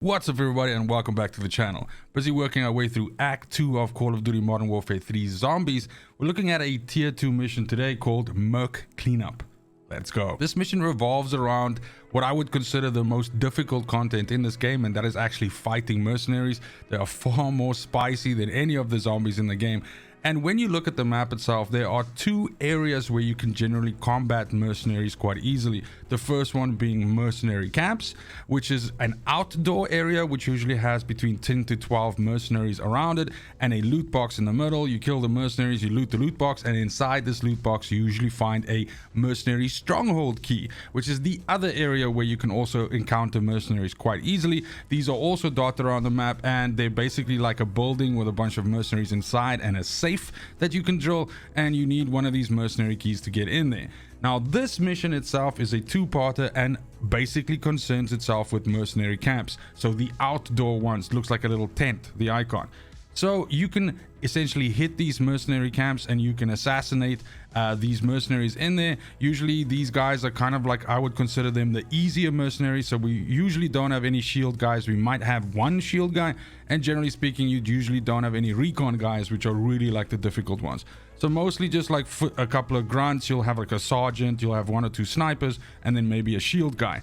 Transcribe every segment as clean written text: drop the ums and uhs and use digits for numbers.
What's up everybody and welcome back to the channel. Busy working our way through Act 2 of Call of Duty Modern Warfare 3 Zombies. We're looking at a tier 2 mission today called Merc Cleanup. Let's go. This mission revolves around what I would consider the most difficult content in this game, and that is actually fighting mercenaries. They are far more spicy than any of the zombies in the game. And when you look at the map itself, there are two areas where you can generally combat mercenaries quite easily. The first one being mercenary camps, which is an outdoor area which usually has between 10 to 12 mercenaries around it, and a loot box in the middle. You kill the mercenaries, you loot the loot box, and inside this loot box you usually find a mercenary stronghold key, which is the other area where you can also encounter mercenaries quite easily. These are also dotted around the map, and they're basically like a building with a bunch of mercenaries inside and a safe that you can drill, and you need one of these mercenary keys to get in there. Now this mission itself is a two-parter and basically concerns itself with mercenary camps. So the outdoor ones, looks like a little tent, the icon. So you can essentially hit these mercenary camps and you can assassinate these mercenaries in there. Usually these guys are kind of like, I would consider them the easier mercenaries. So we usually don't have any shield guys. We might have one shield guy, and generally speaking you usually don't have any recon guys, which are really like the difficult ones. So mostly just like a couple of grunts, you'll have like a sergeant, you'll have one or two snipers, and then maybe a shield guy.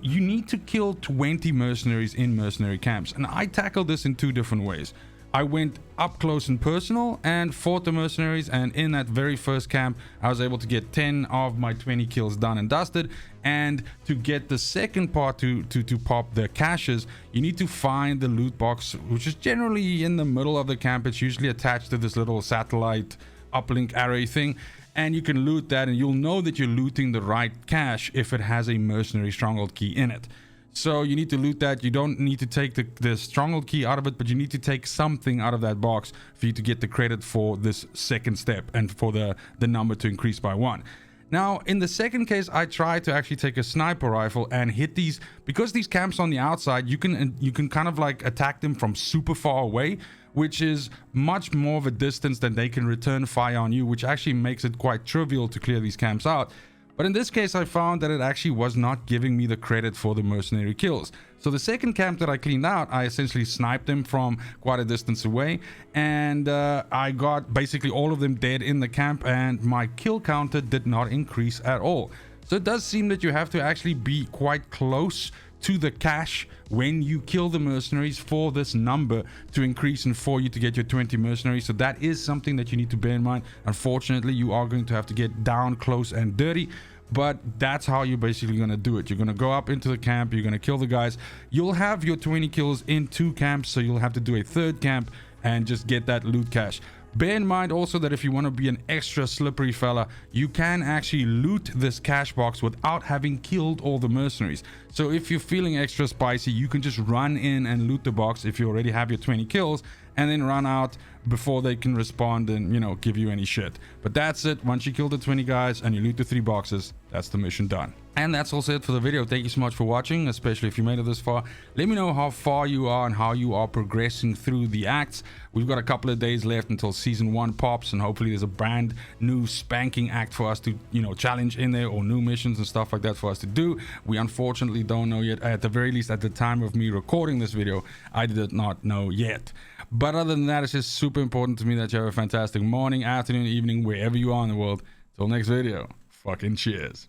You need to kill 20 mercenaries in mercenary camps, and I tackled this in two different ways. I went up close and personal and fought the mercenaries, and in that very first camp I was able to get 10 of my 20 kills done and dusted. And to get the second part, to pop the caches, you need to find the loot box, which is generally in the middle of the camp. It's usually attached to this little satellite uplink array thing, and you can loot that, and you'll know that you're looting the right cache if it has a mercenary stronghold key in it. So you need to loot that. You don't need to take the stronghold key out of it, but you need to take something out of that box for you to get the credit for this second step and for the number to increase by 1. Now in the second case, I tried to actually take a sniper rifle and hit these, because these camps on the outside, you can kind of like attack them from super far away, which is much more of a distance than they can return fire on you, which actually makes it quite trivial to clear these camps out. But in this case, I found that it actually was not giving me the credit for the mercenary kills. So the second camp that I cleaned out, I essentially sniped them from quite a distance away, and I got basically all of them dead in the camp, and my kill counter did not increase at all. So it does seem that you have to actually be quite close to the cache when you kill the mercenaries for this number to increase and for you to get your 20 mercenaries. So that is something that you need to bear in mind. Unfortunately, you are going to have to get down close and dirty, but that's how you're basically going to do it. You're going to go up into the camp, you're going to kill the guys. You'll have your 20 kills in 2 camps, so you'll have to do a third camp and just get that loot cache. Bear in mind also that if you want to be an extra slippery fella, you can actually loot this cache box without having killed all the mercenaries. So if you're feeling extra spicy, you can just run in and loot the box if you already have your 20 kills, and then run out before they can respond and, you know, give you any shit. But that's it. Once you kill the 20 guys and you loot the 3 boxes, that's the mission done. And that's also it for the video. Thank you so much for watching, especially if you made it this far. Let me know how far you are and how you are progressing through the acts. We've got a couple of days left until season 1 pops, and hopefully there's a brand new spanking act for us to, you know, challenge in there, or new missions and stuff like that for us to do. We unfortunately don't know yet. At the very least, at the time of me recording this video, I did not know yet. But other than that, it's just super important to me that you have a fantastic morning, afternoon, evening, wherever you are in the world. Till next video, fucking cheers.